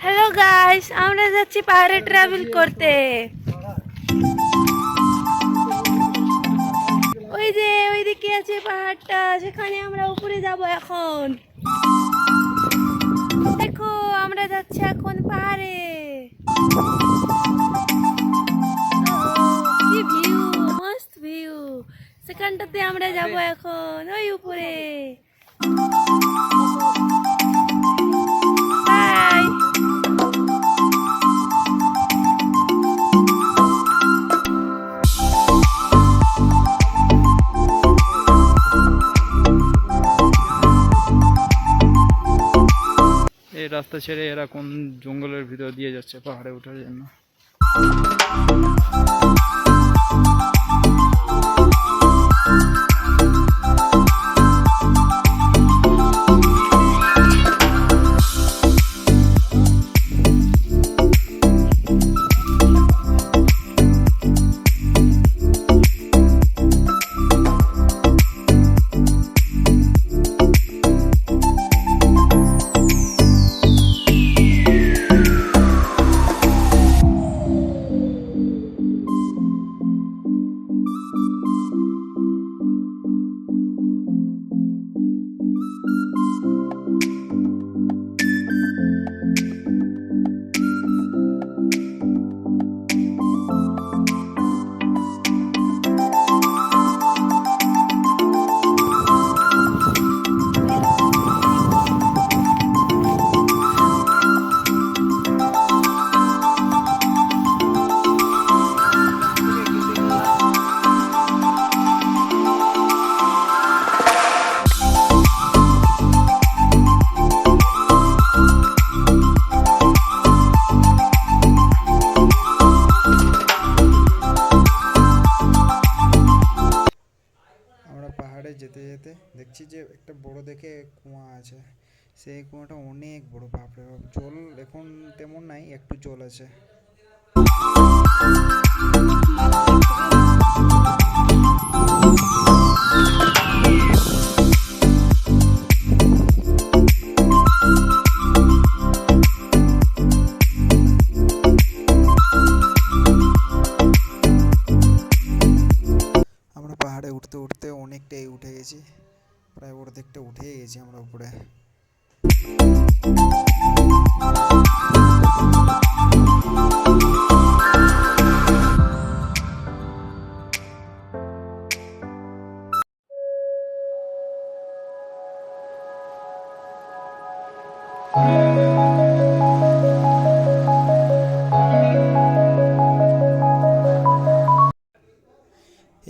Hello guys, আমরা যাচ্ছি পাহাড়ে ট্রাভেল করতে। ওই যে ওইদিকে আছে পাহাড়টা, সেখানে আমরা উপরে যাব এখন। দেখো আমরা যাচ্ছি এখন পাহাড়ে। কি ভিউ, মস্ত ভিউ। সেখানটাতে আমরা যাব এখন, ওই উপরে। বাই। এই রাস্তা ছেড়ে এরা কোন জঙ্গলের ভিতর দিয়ে যাচ্ছে পাহাড়ে ওঠার জন্য। পাহাড়ে যেতে যেতে দেখছি যে একটা বড় দেখে কুয়া আছে। সেই কুয়াটা অনেক বড়, বাপরে বাপ। জল এখন তেমন নাই, একটু জল আছে। আমরা পাহাড়ে উঠতে উঠতে অনেকটাই উঠে গেছি, প্রায় অর্ধেকটা উঠেই গেছি আমরা উপরে।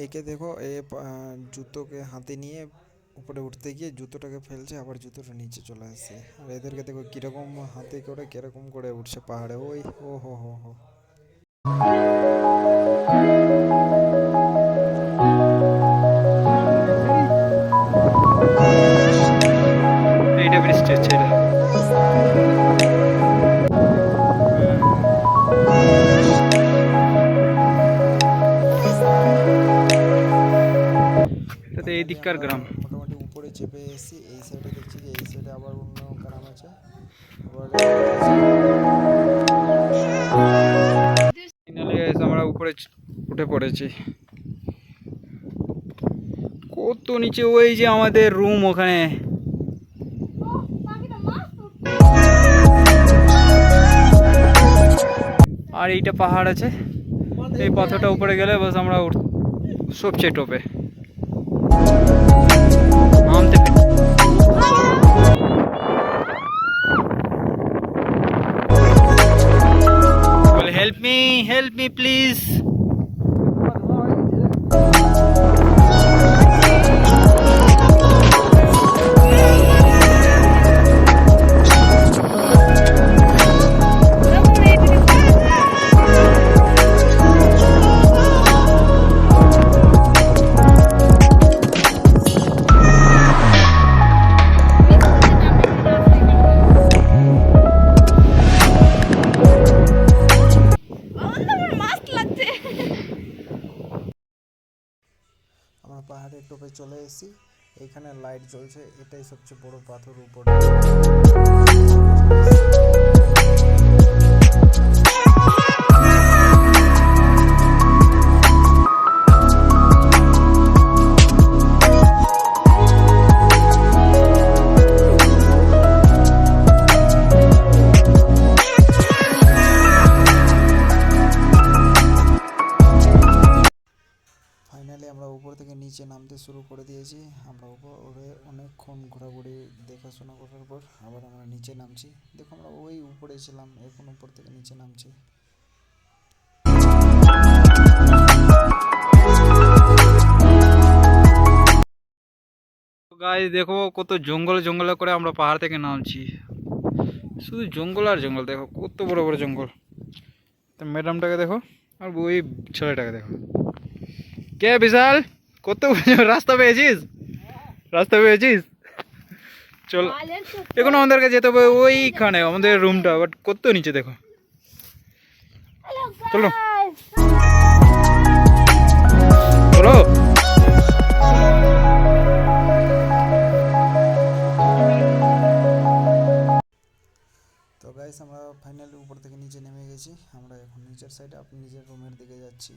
একে দেখো, জুতোকে হাতে নিয়ে উপরে উঠতে গিয়ে জুতোটাকে ফেলছে, আবার জুতোটা নিচে চলে আসছে। আর এদেরকে দেখো কিরকম হাতে করে কিরকম করে উঠছে পাহাড়ে। ওই ও হো হো হো। এইটা বৃষ্টি হচ্ছে। এটা এই দিককার গ্রাম। মোটামুটি উপরে চেপে এসেছি। এই সাইডে দেখছি যে এই সাইডে আবার অন্য গ্রাম আছে। আমরা উপরে উঠে পড়েছি। কত নিচে, ওই যে আমাদের রুম ওখানে। আর এইটা পাহাড় আছে, এই পাথরটা উপরে গেলে বাস আমরা সবচেয়ে টোপে নামতে। বলে হেল্প মি প্লিজ। আমরা পাহাড়ের টোপে চলে এসেছি। এখানে লাইট জ্বলছে, এটাই সবচেয়ে বড় পাথর উপরে। শুরু করে দিয়েছি। আমরা উপরে অনেকক্ষণ ঘোরাঘুরি দেখাশোনা করার পর আবার আমরা নিচে নামছি। দেখো আমরা ওই উপরে ছিলাম, এখন উপর থেকে নিচে নামছি। গাইস দেখো কত জঙ্গল জঙ্গলে করে আমরা পাহাড় থেকে নামছি, শুধু জঙ্গল আর জঙ্গল। দেখো কত বড় বড় জঙ্গল। তো ম্যাডামটাকে দেখো আর ওই ছেলেটাকে দেখো। কে বিশাল, কত রাস্তা পেয়েছিস? রাস্তা পেয়েছিস? চল, এখন আমাদেরকে যেতে হবে ওইখানে আমাদের রুমটা, বাট কত নিচে দেখো। চলো চলো। তো গাইস আমরা ফাইনালি উপর থেকে নিচে নেমে গেছি। আমরা এখন নিচের সাইডে নিজের রুমের দিকে যাচ্ছি।